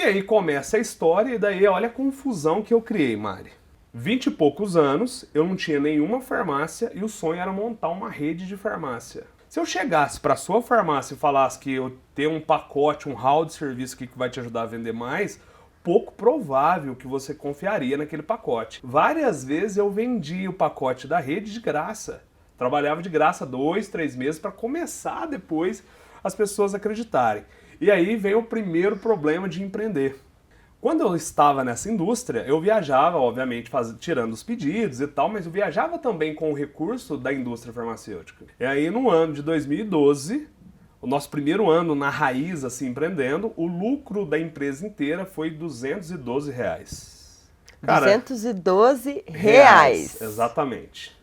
E aí começa a história e daí olha a confusão que eu criei, Mari. 20 e poucos anos, eu não tinha nenhuma farmácia e o sonho era montar uma rede de farmácia. Se eu chegasse para sua farmácia e falasse que eu tenho um pacote, um hall de serviço aqui que vai te ajudar a vender mais, pouco provável que você confiaria naquele pacote. Várias vezes eu vendi o pacote da rede de graça. Trabalhava de graça 2, 3 meses para começar depois as pessoas acreditarem. E aí vem o primeiro problema de empreender. Quando eu estava nessa indústria, eu viajava, obviamente, tirando os pedidos e tal, mas eu viajava também com o recurso da indústria farmacêutica. E aí, no ano de 2012, o nosso primeiro ano na raiz, assim, empreendendo, o lucro da empresa inteira foi R$212. Cara, R$212. Exatamente.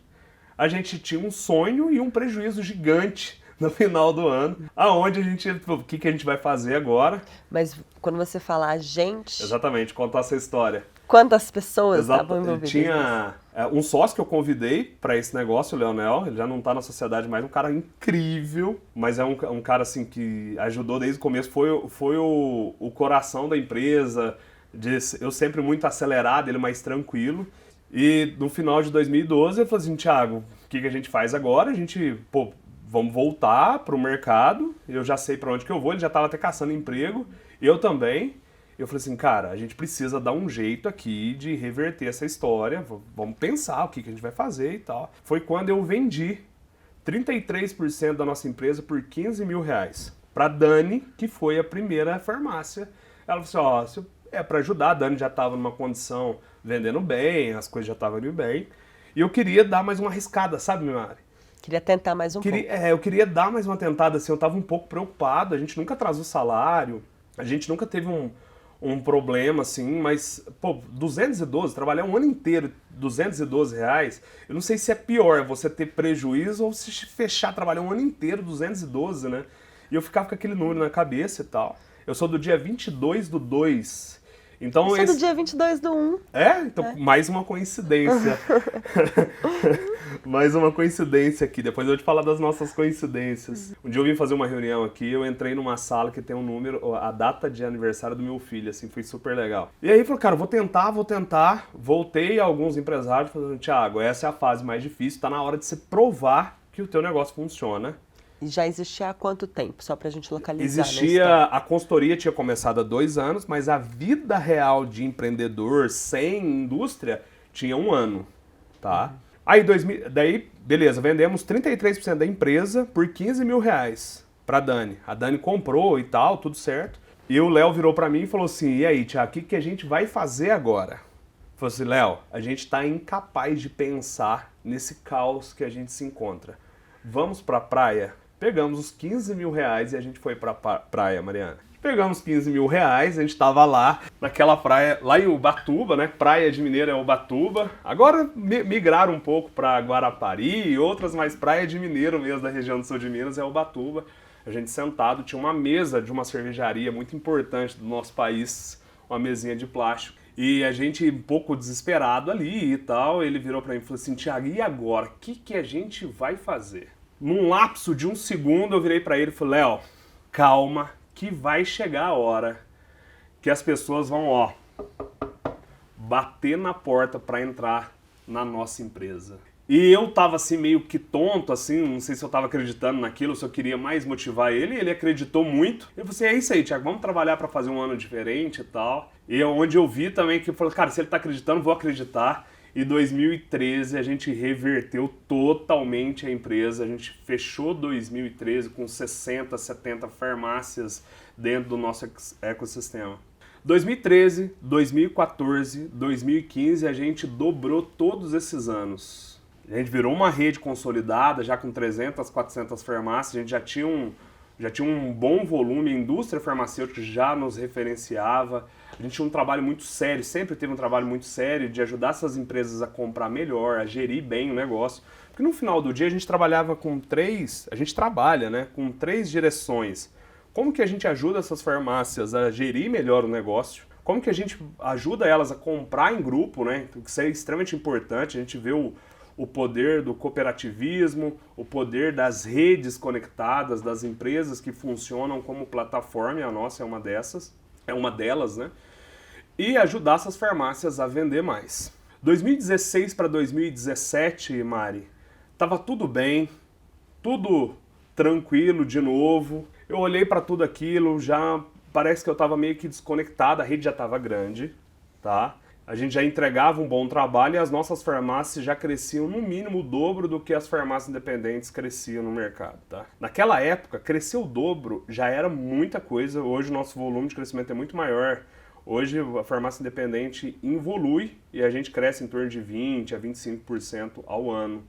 A gente tinha um sonho e um prejuízo gigante no final do ano, aonde o que a gente vai fazer agora? Mas quando você falar gente... Exatamente, contar essa história. Quantas pessoas estavam envolvidas? Tinha um sócio que eu convidei para esse negócio, o Leonel, ele já não está na sociedade mais, um cara incrível, mas é um cara assim que ajudou desde o começo, foi o coração da empresa, eu sempre muito acelerado, ele mais tranquilo. E no final de 2012 eu falei assim, Thiago, o que a gente faz agora? A gente, vamos voltar para o mercado, eu já sei para onde que eu vou, ele já estava até caçando emprego, eu também. Eu falei assim, cara, a gente precisa dar um jeito aqui de reverter essa história, vamos pensar o que a gente vai fazer e tal. Foi quando eu vendi 33% da nossa empresa por R$15.000 para Dani, que foi a primeira farmácia. Ela falou assim, para ajudar, a Dani já estava numa condição vendendo bem, as coisas já estavam indo bem, e eu queria dar mais uma arriscada, sabe, Mari? Queria tentar mais um pouco. Eu queria dar mais uma tentada, assim, eu estava um pouco preocupado, a gente nunca atrasou salário, a gente nunca teve um problema, assim, mas, 212, trabalhar um ano inteiro, R$212, eu não sei se é pior você ter prejuízo ou se fechar, trabalhar um ano inteiro, 212, né? E eu ficava com aquele número na cabeça e tal. Eu sou do dia 22/2. Então, eu sou do dia 22/1. Então, mais uma coincidência. Mais uma coincidência aqui. Depois eu vou te falar das nossas coincidências. Um dia eu vim fazer uma reunião aqui, eu entrei numa sala que tem um número, a data de aniversário do meu filho, assim, foi super legal. E aí, falei, cara, vou tentar. Voltei a alguns empresários falando, Thiago, essa é a fase mais difícil, tá na hora de você provar que o teu negócio funciona. E já existia há quanto tempo? Só pra gente localizar. Existia, a consultoria tinha começado há 2 anos, mas a vida real de empreendedor sem indústria tinha 1 ano, tá? Aí, daí, beleza, vendemos 33% da empresa por R$15.000 pra Dani. A Dani comprou e tal, tudo certo. E o Léo virou pra mim e falou assim, e aí, Thiago, o que a gente vai fazer agora? Falou assim, Léo, a gente tá incapaz de pensar nesse caos que a gente se encontra. Vamos pra praia? Pegamos os R$15.000 e a gente foi pra praia, Mariana. Pegamos R$15.000, a gente tava lá, naquela praia, lá em Ubatuba, né? Praia de Mineiro é Ubatuba. Agora migraram um pouco pra Guarapari e outras, mas praia de Mineiro mesmo, da região do sul de Minas, é Ubatuba. A gente sentado, tinha uma mesa de uma cervejaria muito importante do nosso país, uma mesinha de plástico. E a gente um pouco desesperado ali e tal, ele virou pra mim e falou assim, Thiago, e agora? O que a gente vai fazer? Num lapso de 1 segundo, eu virei pra ele e falei, Léo, calma, que vai chegar a hora que as pessoas vão, bater na porta pra entrar na nossa empresa. E eu tava assim, meio que tonto, assim, não sei se eu tava acreditando naquilo, se eu queria mais motivar ele acreditou muito. Eu falei assim, é isso aí, Thiago, vamos trabalhar pra fazer um ano diferente e tal. E onde eu vi também que eu falei, cara, se ele tá acreditando, vou acreditar. E 2013 a gente reverteu totalmente a empresa, a gente fechou 2013 com 60, 70 farmácias dentro do nosso ecossistema. 2013, 2014, 2015 a gente dobrou todos esses anos. A gente virou uma rede consolidada, já com 300, 400 farmácias, a gente já tinha um bom volume, a indústria farmacêutica já nos referenciava. A gente tinha um trabalho muito sério, sempre teve um trabalho muito sério de ajudar essas empresas a comprar melhor, a gerir bem o negócio. Porque no final do dia a gente trabalhava a gente trabalha, né, com 3 direções. Como que a gente ajuda essas farmácias a gerir melhor o negócio? Como que a gente ajuda elas a comprar em grupo, né? Isso é extremamente importante, a gente vê o poder do cooperativismo, o poder das redes conectadas, das empresas que funcionam como plataforma, e a nossa é uma dessas. é uma delas, né? E ajudar essas farmácias a vender mais. 2016 para 2017, Mari, tava tudo bem, tudo tranquilo de novo. Eu olhei para tudo aquilo, já parece que eu estava meio que desconectado, a rede já estava grande, tá? A gente já entregava um bom trabalho e as nossas farmácias já cresciam no mínimo o dobro do que as farmácias independentes cresciam no mercado, tá? Naquela época, crescer o dobro já era muita coisa, hoje o nosso volume de crescimento é muito maior. Hoje a farmácia independente evolui e a gente cresce em torno de 20% a 25% ao ano.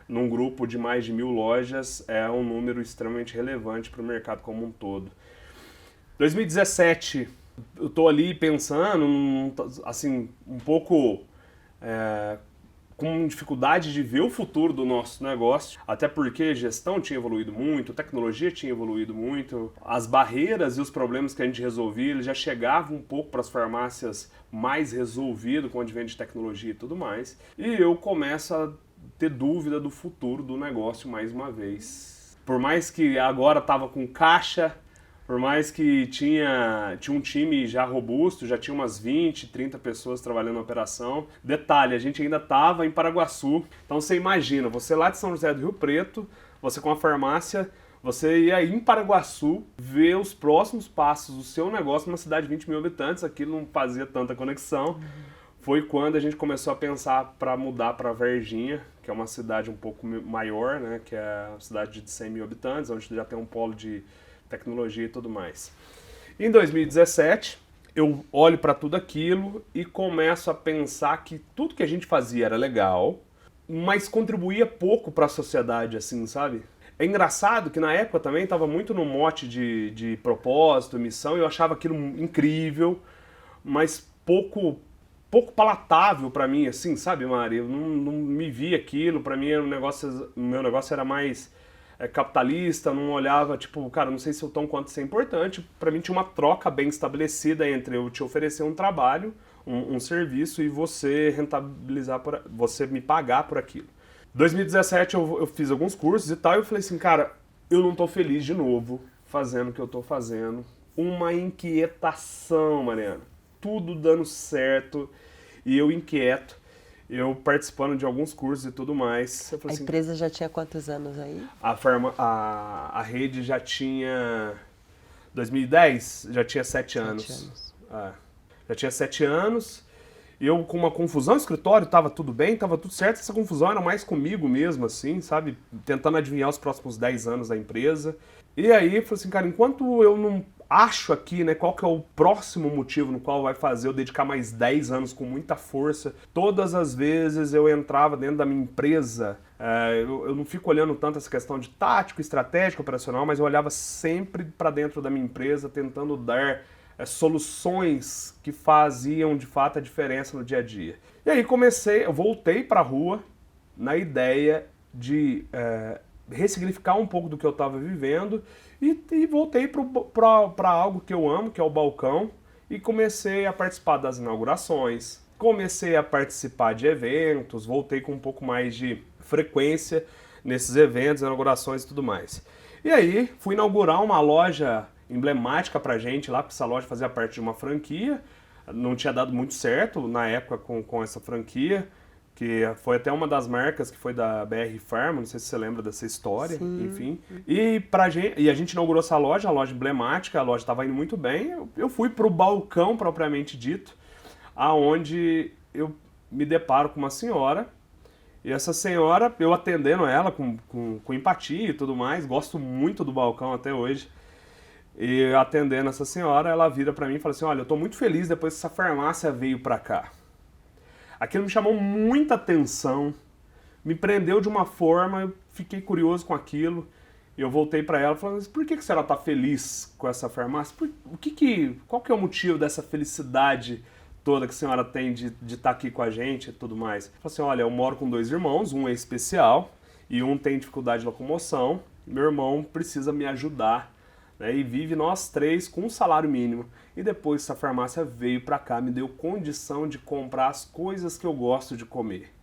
Num grupo de mais de 1.000 lojas, é um número extremamente relevante para o mercado como um todo. 2017, eu estou ali pensando, assim, um pouco com dificuldade de ver o futuro do nosso negócio, até porque gestão tinha evoluído muito, tecnologia tinha evoluído muito, as barreiras e os problemas que a gente resolvia, eles já chegavam um pouco para as farmácias mais resolvido com o advento de tecnologia e tudo mais, e eu começo a ter dúvida do futuro do negócio mais uma vez. Por mais que agora estava com caixa, por mais que tinha um time já robusto, já tinha umas 20, 30 pessoas trabalhando na operação. Detalhe, a gente ainda estava em Paraguaçu. Então você imagina, você lá de São José do Rio Preto, você com a farmácia, você ia em Paraguaçu ver os próximos passos do seu negócio numa cidade de 20 mil habitantes. Aquilo não fazia tanta conexão. Foi quando a gente começou a pensar para mudar para Varginha, que é uma cidade um pouco maior, né? Que é uma cidade de 100 mil habitantes, onde já tem um polo de tecnologia e tudo mais. Em 2017, eu olho para tudo aquilo e começo a pensar que tudo que a gente fazia era legal, mas contribuía pouco para a sociedade, assim, sabe? É engraçado que na época também estava muito no mote de propósito, missão, e eu achava aquilo incrível, mas pouco palatável para mim, assim, sabe, Mari? Eu não me via aquilo, para mim era o meu negócio era mais capitalista, não olhava, tipo, cara, não sei se o tão quanto isso é importante. Para mim tinha uma troca bem estabelecida entre eu te oferecer um trabalho, um serviço e você rentabilizar, você me pagar por aquilo. Em 2017 eu fiz alguns cursos e tal, e eu falei assim, cara, eu não tô feliz de novo fazendo o que eu tô fazendo. Uma inquietação, Mariana. Tudo dando certo e eu inquieto. Eu participando de alguns cursos e tudo mais. A empresa já tinha quantos anos aí? A rede já tinha... 2010? Já tinha 7 anos. Já tinha 7 anos. Eu com uma confusão no escritório, tava tudo bem, tava tudo certo. Essa confusão era mais comigo mesmo, assim, sabe? Tentando adivinhar os próximos 10 anos da empresa. E aí, eu falei assim, cara, enquanto eu não acho aqui, né, qual que é o próximo motivo no qual vai fazer eu dedicar mais 10 anos com muita força. Todas as vezes eu entrava dentro da minha empresa, eu não fico olhando tanto essa questão de tático, estratégico, operacional, mas eu olhava sempre para dentro da minha empresa, tentando dar soluções que faziam de fato a diferença no dia a dia. E aí eu voltei para a rua na ideia de ressignificar um pouco do que eu estava vivendo e voltei para algo que eu amo, que é o balcão, e comecei a participar das inaugurações, comecei a participar de eventos, voltei com um pouco mais de frequência nesses eventos, inaugurações e tudo mais. E aí fui inaugurar uma loja emblemática pra gente lá, porque essa loja fazia parte de uma franquia, não tinha dado muito certo na época com essa franquia, que foi até uma das marcas que foi da BR Pharma, não sei se você lembra dessa história, sim. Enfim. E a gente inaugurou essa loja, a loja emblemática, a loja estava indo muito bem, eu fui pro balcão propriamente dito, aonde eu me deparo com uma senhora, e essa senhora, eu atendendo ela com empatia e tudo mais, gosto muito do balcão até hoje, e atendendo essa senhora, ela vira pra mim e fala assim, olha, eu tô muito feliz depois que essa farmácia veio pra cá. Aquilo me chamou muita atenção, me prendeu de uma forma, eu fiquei curioso com aquilo. Eu voltei para ela falando, por que a senhora está feliz com essa farmácia? Qual que é o motivo dessa felicidade toda que a senhora tem de estar aqui com a gente e tudo mais? Eu falei assim, olha, eu moro com 2 irmãos, um é especial e um tem dificuldade de locomoção. Meu irmão precisa me ajudar, né, e vive nós 3 com um salário mínimo. E depois essa farmácia veio pra cá, me deu condição de comprar as coisas que eu gosto de comer.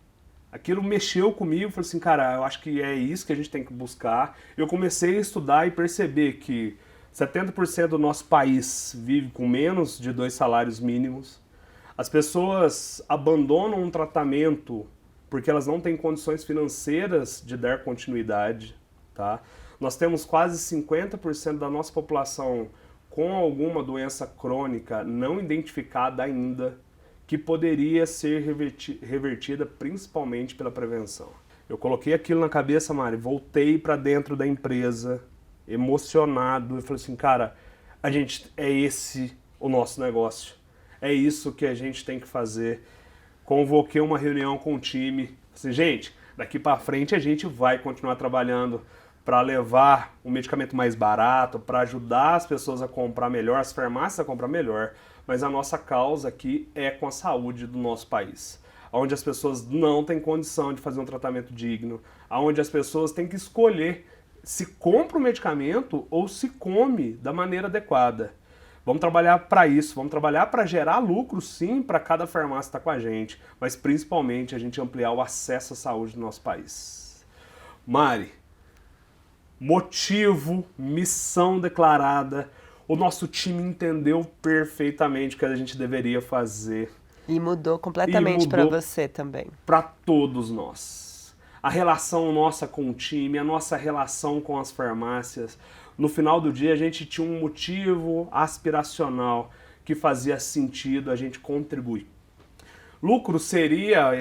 Aquilo mexeu comigo, falei assim, cara, eu acho que é isso que a gente tem que buscar. Eu comecei a estudar e perceber que 70% do nosso país vive com menos de 2 salários mínimos. As pessoas abandonam um tratamento porque elas não têm condições financeiras de dar continuidade, tá? Nós temos quase 50% da nossa população com alguma doença crônica não identificada ainda, que poderia ser revertida principalmente pela prevenção. Eu coloquei aquilo na cabeça, Mari, voltei para dentro da empresa, emocionado, e falei assim, cara, é esse o nosso negócio, é isso que a gente tem que fazer. Convoquei uma reunião com o time, assim, gente, daqui para frente a gente vai continuar trabalhando para levar um medicamento mais barato, para ajudar as pessoas a comprar melhor, as farmácias a comprar melhor, mas a nossa causa aqui é com a saúde do nosso país, onde as pessoas não têm condição de fazer um tratamento digno, onde as pessoas têm que escolher se compra o medicamento ou se come da maneira adequada. Vamos trabalhar para isso, vamos trabalhar para gerar lucro sim para cada farmácia estar com a gente, mas principalmente a gente ampliar o acesso à saúde do nosso país. Mari, motivo, missão declarada, o nosso time entendeu perfeitamente o que a gente deveria fazer. E mudou completamente para você também. Para todos nós. A relação nossa com o time, a nossa relação com as farmácias. No final do dia a gente tinha um motivo aspiracional que fazia sentido a gente contribuir. Lucro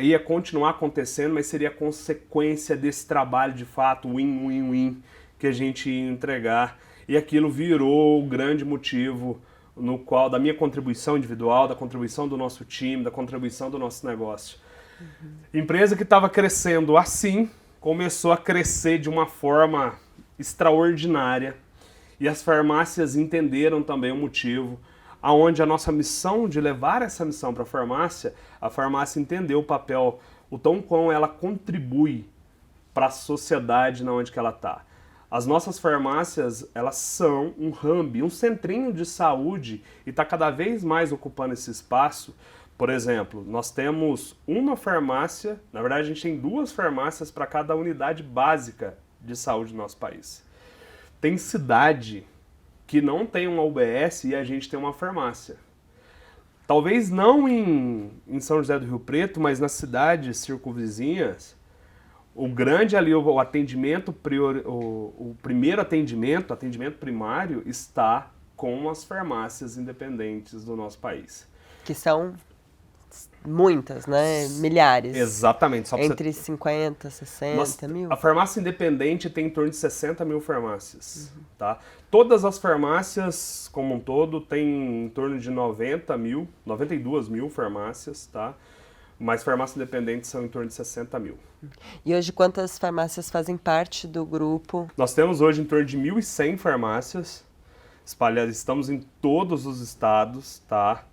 ia continuar acontecendo, mas seria consequência desse trabalho de fato, win-win-win, que a gente ia entregar. E aquilo virou o grande motivo no qual, da minha contribuição individual, da contribuição do nosso time, da contribuição do nosso negócio. Empresa que estava crescendo assim, começou a crescer de uma forma extraordinária. E as farmácias entenderam também o motivo, aonde a nossa missão de levar essa missão para a farmácia entendeu o papel, o tão quão ela contribui para a sociedade na onde que ela está. As nossas farmácias, elas são um hub, um centrinho de saúde e está cada vez mais ocupando esse espaço. Por exemplo, nós temos uma farmácia, na verdade a gente tem 2 farmácias para cada unidade básica de saúde do nosso país. Tem cidade que não tem uma UBS e a gente tem uma farmácia. Talvez não em São José do Rio Preto, mas nas cidades circunvizinhas, o grande ali, o atendimento, o primeiro atendimento primário está com as farmácias independentes do nosso país. Que são muitas, né? Milhares. Exatamente. Entre 50 e 60 mil. A farmácia independente tem em torno de 60 mil farmácias. Tá? Todas as farmácias, como um todo, tem em torno de 92 mil farmácias, tá? Mas farmácias independentes são em torno de 60 mil. E hoje quantas farmácias fazem parte do grupo? Nós temos hoje em torno de 1.100 farmácias espalhadas, estamos em todos os estados, tá?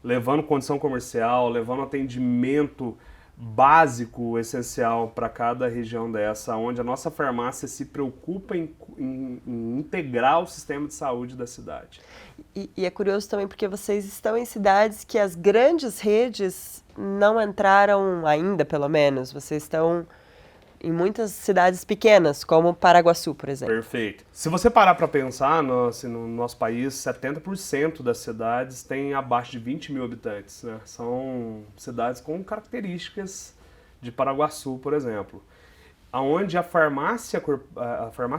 Levando condição comercial, levando atendimento básico, essencial para cada região dessa, onde a nossa farmácia se preocupa em integrar o sistema de saúde da cidade. E é curioso também porque vocês estão em cidades que as grandes redes não entraram ainda, pelo menos. Vocês estão em muitas cidades pequenas, como Paraguaçu, por exemplo. Perfeito. Se você parar para pensar, no nosso país, 70% das cidades têm abaixo de 20 mil habitantes, né? São cidades com características de Paraguaçu, por exemplo, onde a farmácia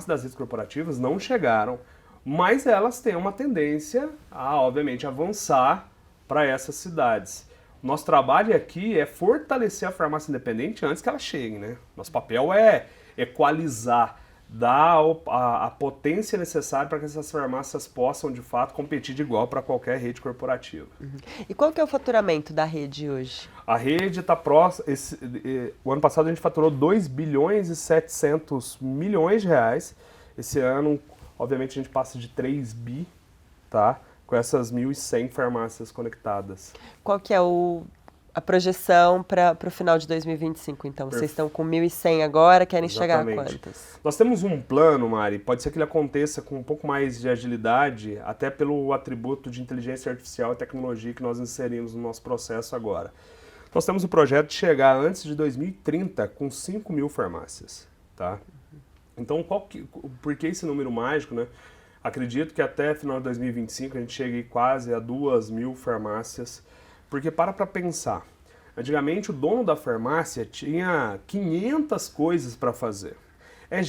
das redes corporativas não chegaram, mas elas têm uma tendência a, obviamente, avançar para essas cidades. Nosso trabalho aqui é fortalecer a farmácia independente antes que ela chegue, né? Nosso papel é equalizar, dar a potência necessária para que essas farmácias possam, de fato, competir de igual para qualquer rede corporativa. E qual que é o faturamento da rede hoje? A rede está próxima... O ano passado a gente faturou 2 bilhões e 700 milhões de reais. Esse ano, obviamente, a gente passa de 3 bi, tá? Com essas 1.100 farmácias conectadas. Qual que é a projeção para o final de 2025, então? Vocês estão com 1.100 agora, querem chegar a quantas? Nós temos um plano, Mari, pode ser que ele aconteça com um pouco mais de agilidade, até pelo atributo de inteligência artificial e tecnologia que nós inserimos no nosso processo agora. Nós temos o projeto de chegar antes de 2030 com 5 mil farmácias, tá? Então, por que esse número mágico, né? Acredito que até final de 2025 a gente chegue quase a 2.000 farmácias, porque para pensar. Antigamente o dono da farmácia tinha 500 coisas para fazer. É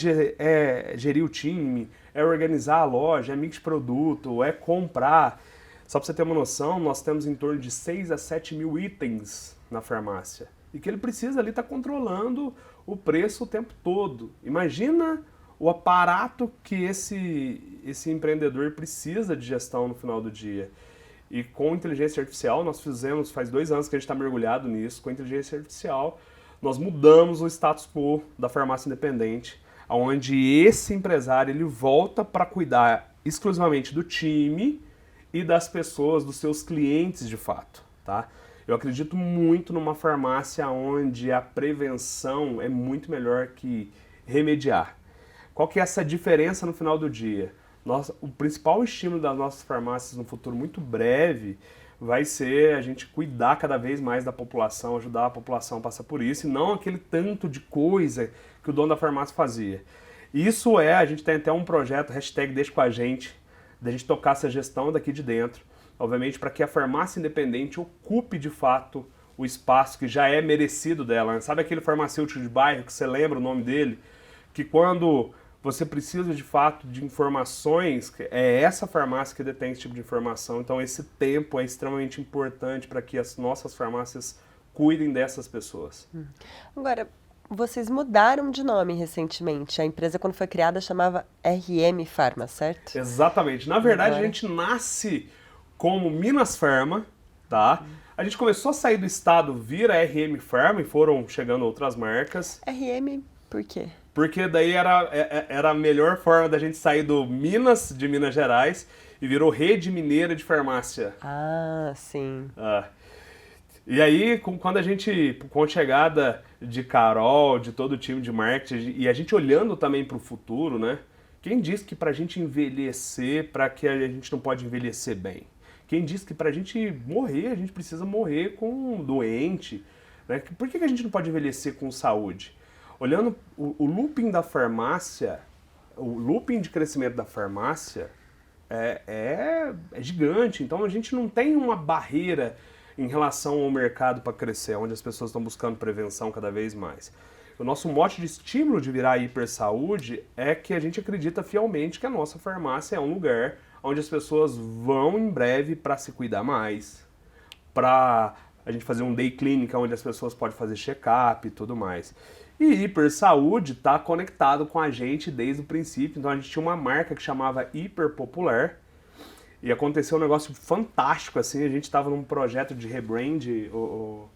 gerir o time, é organizar a loja, é mix de produto, é comprar. Só para você ter uma noção, nós temos em torno de 6 a 7 mil itens na farmácia. E que ele precisa ali estar controlando o preço o tempo todo. Imagina o aparato que esse empreendedor precisa de gestão no final do dia. E com inteligência artificial, nós fizemos, faz 2 anos que a gente está mergulhado nisso, com inteligência artificial, nós mudamos o status quo da farmácia independente, onde esse empresário ele volta para cuidar exclusivamente do time e das pessoas, dos seus clientes de fato, tá? Eu acredito muito numa farmácia onde a prevenção é muito melhor que remediar. Qual que é essa diferença no final do dia? O principal estímulo das nossas farmácias no futuro muito breve vai ser a gente cuidar cada vez mais da população, ajudar a população a passar por isso, e não aquele tanto de coisa que o dono da farmácia fazia. Isso a gente tem até um projeto, #Deixa com a gente, da gente tocar essa gestão daqui de dentro, obviamente para que a farmácia independente ocupe de fato o espaço que já é merecido dela. Sabe aquele farmacêutico de bairro que você lembra o nome dele? Que quando você precisa de fato de informações, é essa farmácia que detém esse tipo de informação. Então esse tempo é extremamente importante para que as nossas farmácias cuidem dessas pessoas. Agora, vocês mudaram de nome recentemente. A empresa, quando foi criada, chamava RM Pharma, certo? Exatamente. Na verdade, a gente nasce como Minas Pharma, tá? A gente começou a sair do estado, vira RM Pharma e foram chegando outras marcas. RM, por quê? Porque daí era a melhor forma da gente sair de Minas Gerais, e virou Rede Mineira de Farmácia. Ah, sim. E aí, com a chegada de Carol, de todo o time de marketing, e a gente olhando também para o futuro, né? Quem disse que para a gente envelhecer, para que a gente não pode envelhecer bem? Quem disse que para a gente morrer, a gente precisa morrer com um doente? Né? Por que a gente não pode envelhecer com saúde? Olhando o looping da farmácia, o looping de crescimento da farmácia é gigante. Então a gente não tem uma barreira em relação ao mercado para crescer, onde as pessoas estão buscando prevenção cada vez mais. O nosso mote de estímulo de virar hipersaúde é que a gente acredita fielmente que a nossa farmácia é um lugar onde as pessoas vão em breve para se cuidar mais, para a gente fazer um day clinic onde as pessoas podem fazer check-up e tudo mais. E hipersaúde está conectado com a gente desde o princípio. Então a gente tinha uma marca que chamava Hiperpopular e aconteceu um negócio fantástico assim. A gente estava num projeto de rebrand, o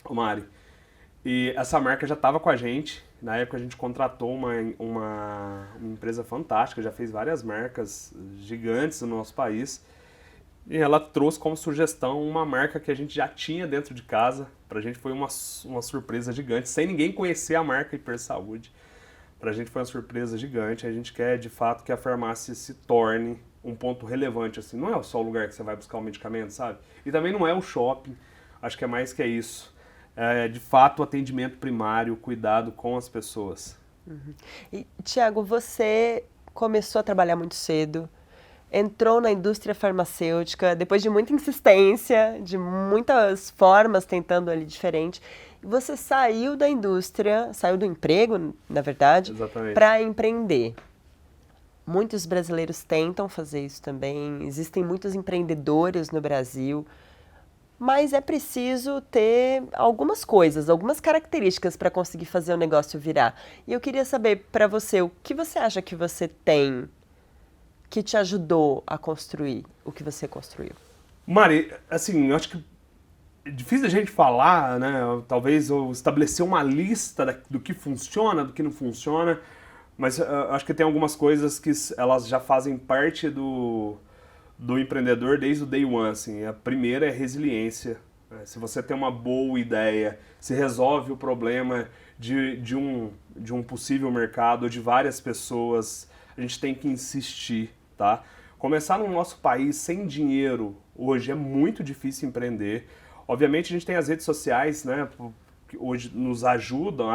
Mari, e essa marca já estava com a gente. Na época a gente contratou uma empresa fantástica, já fez várias marcas gigantes no nosso país. E ela trouxe como sugestão uma marca que a gente já tinha dentro de casa. Pra gente foi uma surpresa gigante, sem ninguém conhecer a marca Hipersaúde. Pra gente foi uma surpresa gigante. A gente quer, de fato, que a farmácia se torne um ponto relevante. Assim. Não é só o lugar que você vai buscar o medicamento, sabe? E também não é o shopping. Acho que é mais que isso. É, de fato, o atendimento primário, o cuidado com as pessoas. E, Tiago, você começou a trabalhar muito cedo. Entrou na indústria farmacêutica, depois de muita insistência, de muitas formas tentando ali diferente. Você saiu da indústria, saiu do emprego, na verdade, para empreender. Muitos brasileiros tentam fazer isso também, existem muitos empreendedores no Brasil, mas é preciso ter algumas coisas, algumas características para conseguir fazer o negócio virar. E eu queria saber para você, o que você acha que você tem que te ajudou a construir o que você construiu? Mari, assim, eu acho que é difícil a gente falar, né? Talvez eu estabelecer uma lista do que funciona, do que não funciona, mas acho que tem algumas coisas que elas já fazem parte do empreendedor desde o day one. Assim. A primeira é resiliência. Se você tem uma boa ideia, se resolve o problema de um possível mercado, de várias pessoas, a gente tem que insistir, tá? Começar no nosso país sem dinheiro hoje é muito difícil empreender. Obviamente a gente tem as redes sociais, né, que hoje nos ajuda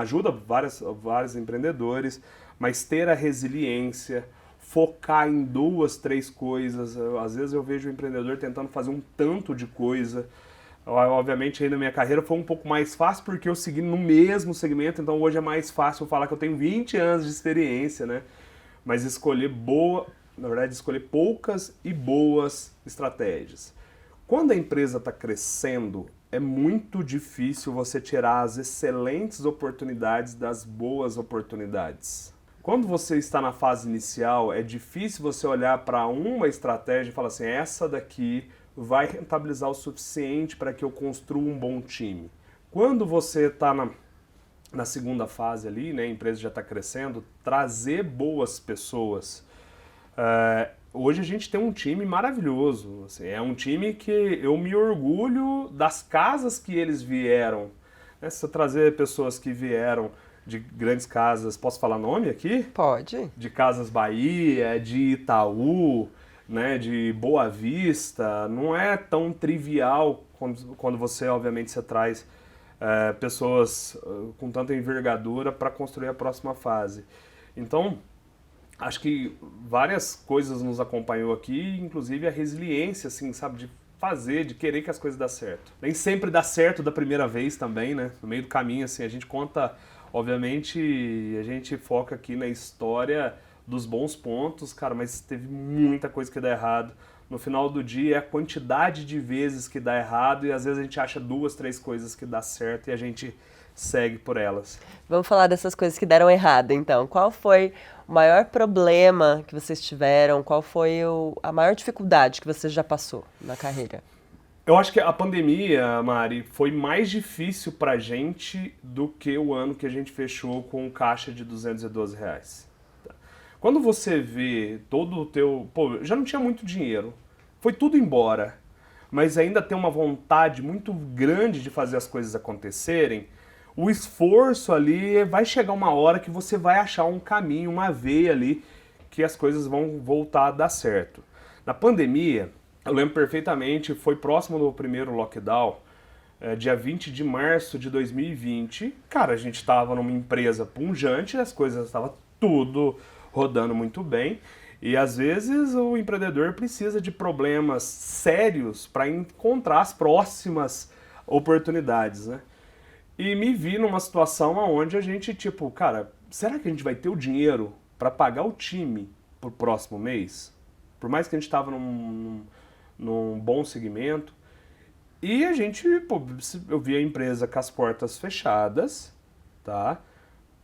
vários empreendedores, mas ter a resiliência, focar em 2, 3 coisas. Às vezes eu vejo o empreendedor tentando fazer um tanto de coisa. Obviamente aí na minha carreira foi um pouco mais fácil porque eu segui no mesmo segmento, então hoje é mais fácil eu falar que eu tenho 20 anos de experiência, né? Mas escolher poucas e boas estratégias. Quando a empresa está crescendo, é muito difícil você tirar as excelentes oportunidades das boas oportunidades. Quando você está na fase inicial, é difícil você olhar para uma estratégia e falar assim, essa daqui vai rentabilizar o suficiente para que eu construa um bom time. Quando você está na segunda fase ali, né, a empresa já está crescendo, trazer boas pessoas. Hoje a gente tem um time maravilhoso, assim, é um time que eu me orgulho das casas que eles vieram. Né? Se eu trazer pessoas que vieram de grandes casas, posso falar nome aqui? Pode. De Casas Bahia, de Itaú, né, de Boa Vista, não é tão trivial quando você, obviamente, você traz pessoas com tanta envergadura para construir a próxima fase. Então, acho que várias coisas nos acompanhou aqui, inclusive a resiliência, assim, sabe, de fazer, de querer que as coisas dêem certo. Nem sempre dá certo da primeira vez também, né? No meio do caminho, assim, a gente conta, obviamente, a gente foca aqui na história dos bons pontos, cara, mas teve muita coisa que dá errado. No final do dia, é a quantidade de vezes que dá errado e às vezes a gente acha 2, 3 coisas que dá certo e a gente segue por elas. Vamos falar dessas coisas que deram errado, então. Qual foi o maior problema que vocês tiveram? Qual foi a maior dificuldade que você já passou na carreira? Eu acho que a pandemia, Mari, foi mais difícil pra gente do que o ano que a gente fechou com o caixa de R$212. Quando você vê todo o teu... Pô, já não tinha muito dinheiro, foi tudo embora, mas ainda tem uma vontade muito grande de fazer as coisas acontecerem, o esforço ali vai chegar uma hora que você vai achar um caminho, uma veia ali, que as coisas vão voltar a dar certo. Na pandemia, eu lembro perfeitamente, foi próximo do primeiro lockdown, dia 20 de março de 2020. Cara, a gente estava numa empresa pujante, as coisas estavam tudo rodando muito bem. E às vezes o empreendedor precisa de problemas sérios para encontrar as próximas oportunidades, né? E me vi numa situação onde a gente, tipo, cara, será que a gente vai ter o dinheiro para pagar o time pro próximo mês? Por mais que a gente estava num bom segmento. E a gente, pô, eu vi a empresa com as portas fechadas, tá?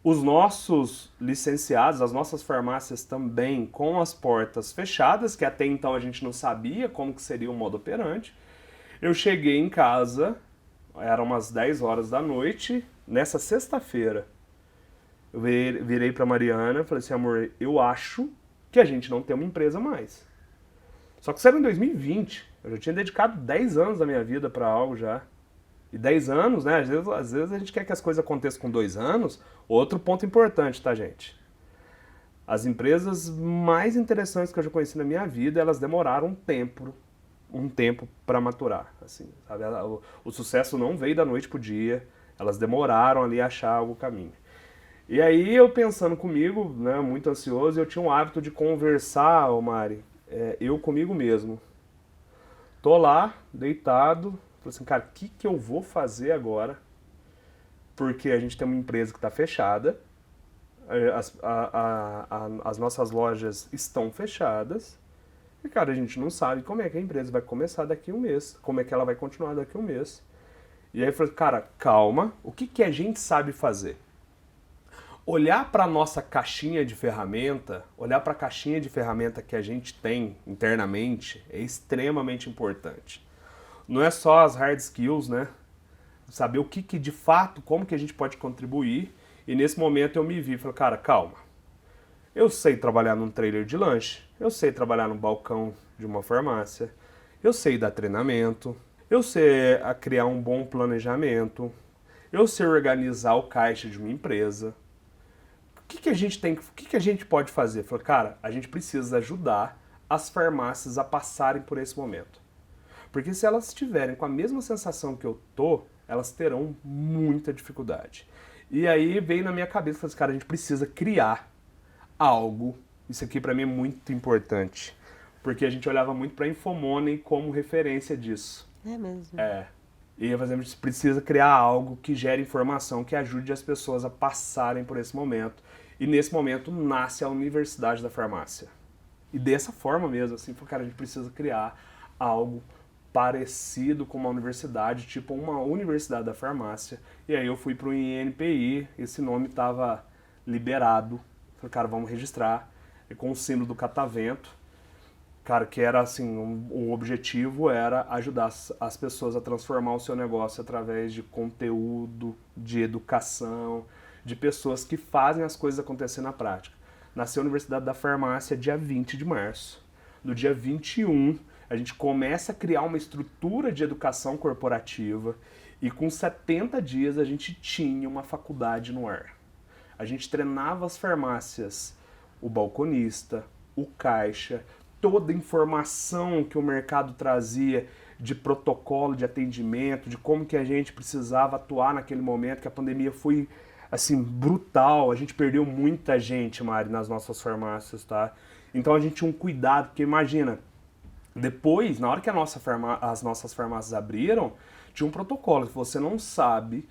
Os nossos licenciados, as nossas farmácias também com as portas fechadas, que até então a gente não sabia como que seria o modo operante. Eu cheguei em casa, eram umas 10 horas da noite, nessa sexta-feira. Eu virei pra Mariana e falei assim, amor, eu acho que a gente não tem uma empresa mais. Só que isso era em 2020, eu já tinha dedicado 10 anos da minha vida para algo já. E 10 anos, né? Às vezes a gente quer que as coisas aconteçam com 2 anos. Outro ponto importante, tá, gente? As empresas mais interessantes que eu já conheci na minha vida, elas demoraram um tempo para maturar, assim, sabe? O sucesso não veio da noite pro dia, elas demoraram ali a achar o caminho. E aí eu pensando comigo, né, muito ansioso, eu tinha um hábito de conversar, Mari, eu comigo mesmo. Tô lá, deitado, falei assim, cara, o que eu vou fazer agora? Porque a gente tem uma empresa que está fechada, as nossas lojas estão fechadas, e, cara, a gente não sabe como é que a empresa vai começar daqui a um mês, como é que ela vai continuar daqui a um mês. E aí eu falei, cara, calma, o que a gente sabe fazer? Olhar para a nossa caixinha de ferramenta, olhar para a caixinha de ferramenta que a gente tem internamente é extremamente importante. Não é só as hard skills, né? Saber o que de fato, como que a gente pode contribuir. E nesse momento eu me vi, falei, cara, calma. Eu sei trabalhar num trailer de lanche, eu sei trabalhar no balcão de uma farmácia, eu sei dar treinamento, eu sei criar um bom planejamento, eu sei organizar o caixa de uma empresa. O que a gente pode fazer? Falei, cara, a gente precisa ajudar as farmácias a passarem por esse momento. Porque se elas estiverem com a mesma sensação que eu tô, elas terão muita dificuldade. E aí veio na minha cabeça, falei, cara, a gente precisa criar algo Isso aqui para mim é muito importante, porque a gente olhava muito para Infomoney como referência disso. É mesmo. E a gente precisa criar algo que gere informação, que ajude as pessoas a passarem por esse momento. E nesse momento nasce a Universidade da Farmácia. E dessa forma mesmo, assim, cara, a gente precisa criar algo parecido com uma universidade, tipo uma Universidade da Farmácia. E aí eu fui para o INPI, esse nome estava liberado. Falei, cara, vamos registrar. E com o símbolo do catavento, cara, que era assim, o objetivo era ajudar as pessoas a transformar o seu negócio através de conteúdo, de educação, de pessoas que fazem as coisas acontecer na prática. Nasceu a Universidade da Farmácia dia 20 de março. No dia 21, a gente começa a criar uma estrutura de educação corporativa e com 70 dias a gente tinha uma faculdade no ar. A gente treinava as farmácias, o balconista, o caixa, toda a informação que o mercado trazia de protocolo de atendimento, de como que a gente precisava atuar naquele momento, que a pandemia foi, assim, brutal. A gente perdeu muita gente, Mari, nas nossas farmácias, tá? Então a gente tinha um cuidado, porque imagina, depois, na hora que as nossas farmácias abriram, tinha um protocolo, que você não sabe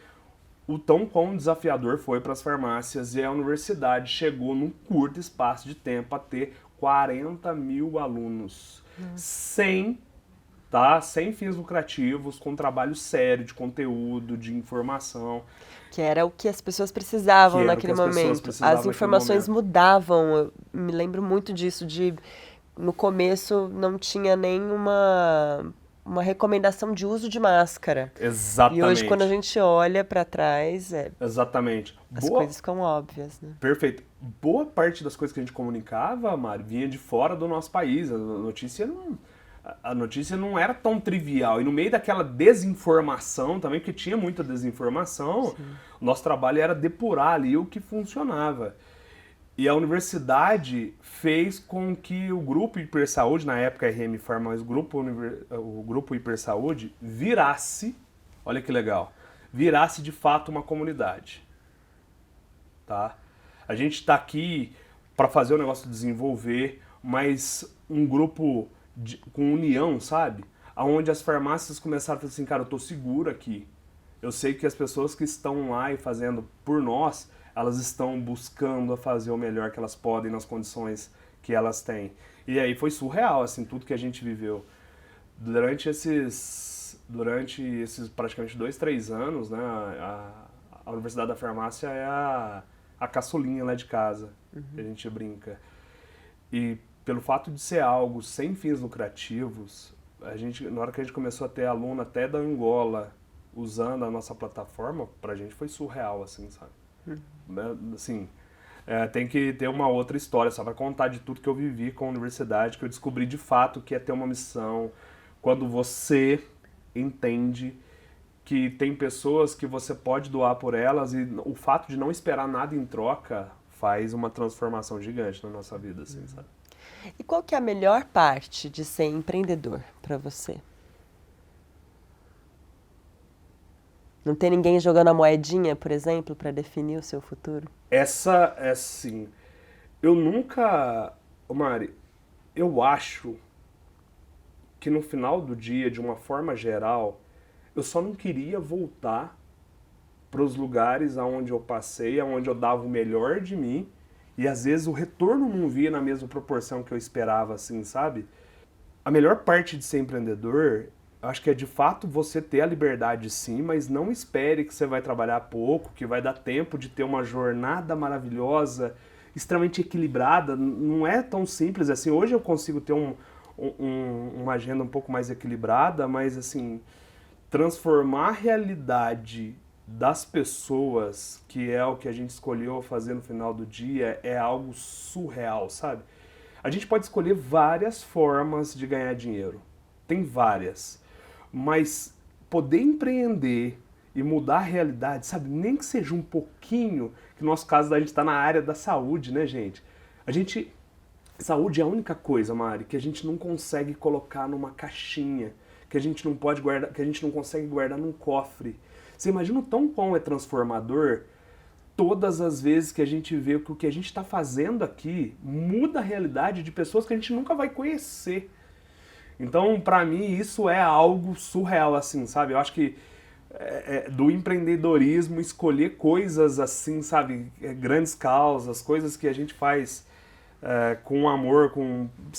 o tão quão desafiador foi para as farmácias, e a universidade chegou num curto espaço de tempo a ter 40 mil alunos, sem fins lucrativos, com trabalho sério de conteúdo, de informação. Que era o que as pessoas precisavam naquele momento. As informações mudavam. Eu me lembro muito disso, no começo não tinha nem uma recomendação de uso de máscara. Exatamente. E hoje, quando a gente olha para trás, exatamente. As coisas ficam óbvias, né? Perfeito. Boa parte das coisas que a gente comunicava, Mari, vinha de fora do nosso país. A notícia não era tão trivial. E no meio daquela desinformação também, porque tinha muita desinformação, o nosso trabalho era depurar ali o que funcionava. E a universidade fez com que o Grupo Hipersaúde, na época RM Pharma, mas o Grupo Hipersaúde, virasse, olha que legal, virasse de fato uma comunidade. Tá? A gente está aqui para fazer o negócio desenvolver, mas um grupo com união, sabe? Onde as farmácias começaram a falar assim, cara, eu tô seguro aqui. Eu sei que as pessoas que estão lá e fazendo por nós, elas estão buscando a fazer o melhor que elas podem nas condições que elas têm. E aí foi surreal, assim, tudo que a gente viveu. Durante esses praticamente 2, 3 anos, né, a Universidade da Farmácia é a caçulinha lá de casa, que a gente brinca. E pelo fato de ser algo sem fins lucrativos, na hora que a gente começou a ter aluno até da Angola usando a nossa plataforma, pra gente foi surreal, assim, sabe? Assim, tem que ter uma outra história, só para contar de tudo que eu vivi com a universidade, que eu descobri de fato que é ter uma missão, quando você entende que tem pessoas que você pode doar por elas, e o fato de não esperar nada em troca faz uma transformação gigante na nossa vida, assim, sabe? E qual que é a melhor parte de ser empreendedor para você? Não tem ninguém jogando a moedinha, por exemplo, para definir o seu futuro? Essa é assim. Eu nunca. Mari, eu acho que no final do dia, de uma forma geral, eu só não queria voltar para os lugares aonde eu passei, aonde eu dava o melhor de mim, e às vezes o retorno não via na mesma proporção que eu esperava, assim, sabe? A melhor parte de ser empreendedor, acho que é de fato você ter a liberdade sim, mas não espere que você vai trabalhar pouco, que vai dar tempo de ter uma jornada maravilhosa, extremamente equilibrada. Não é tão simples assim. Hoje eu consigo ter uma agenda um pouco mais equilibrada, mas assim, transformar a realidade das pessoas, que é o que a gente escolheu fazer no final do dia, é algo surreal, sabe? A gente pode escolher várias formas de ganhar dinheiro. Tem várias. Mas poder empreender e mudar a realidade, sabe? Nem que seja um pouquinho, que no nosso caso a gente está na área da saúde, né, gente? Saúde é a única coisa, Mari, que a gente não consegue colocar numa caixinha, que a gente não pode guardar, que a gente não consegue guardar num cofre. Você imagina o tão quão é transformador todas as vezes que a gente vê que o que a gente está fazendo aqui muda a realidade de pessoas que a gente nunca vai conhecer. Então, para mim, isso é algo surreal, assim, sabe? Eu acho que do empreendedorismo, escolher coisas assim, sabe? Grandes causas, coisas que a gente faz com amor,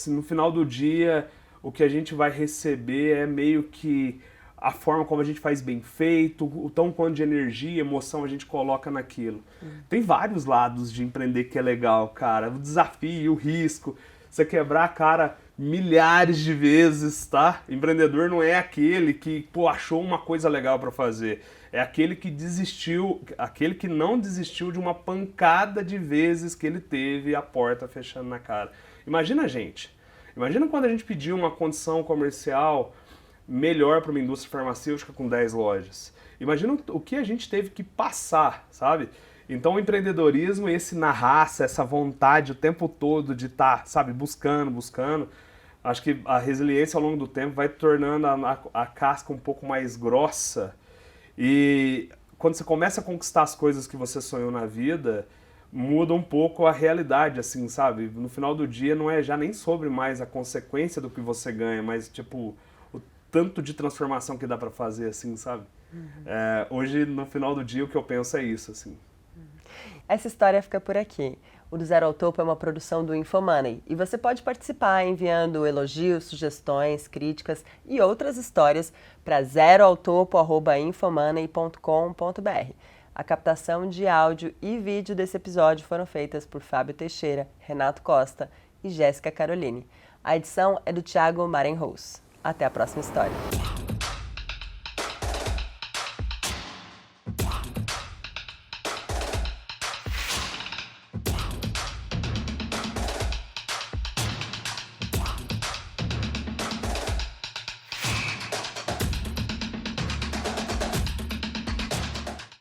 no final do dia, o que a gente vai receber é meio que a forma como a gente faz bem feito, o tão quanto de energia, emoção a gente coloca naquilo. Tem vários lados de empreender que é legal, cara. O desafio, o risco, você quebrar a cara milhares de vezes, tá? Empreendedor não é aquele que, achou uma coisa legal para fazer. É aquele que desistiu, aquele que não desistiu de uma pancada de vezes que ele teve a porta fechando na cara. Imagina a gente. Imagina quando a gente pediu uma condição comercial melhor para uma indústria farmacêutica com 10 lojas. Imagina o que a gente teve que passar, sabe? Então o empreendedorismo, esse na raça, essa vontade o tempo todo de estar, sabe, buscando, acho que a resiliência ao longo do tempo vai tornando a casca um pouco mais grossa. E quando você começa a conquistar as coisas que você sonhou na vida, muda um pouco a realidade, assim, sabe? No final do dia não é já nem sobre mais a consequência do que você ganha, mas tipo o tanto de transformação que dá pra fazer, assim, sabe? Hoje, no final do dia, o que eu penso é isso, assim. Essa história fica por aqui. O Do Zero ao Topo é uma produção do InfoMoney e você pode participar enviando elogios, sugestões, críticas e outras histórias para zeroautopo@infomoney.com.br. A captação de áudio e vídeo desse episódio foram feitas por Fábio Teixeira, Renato Costa e Jéssica Caroline. A edição é do Thiago Marenhous. Até a próxima história.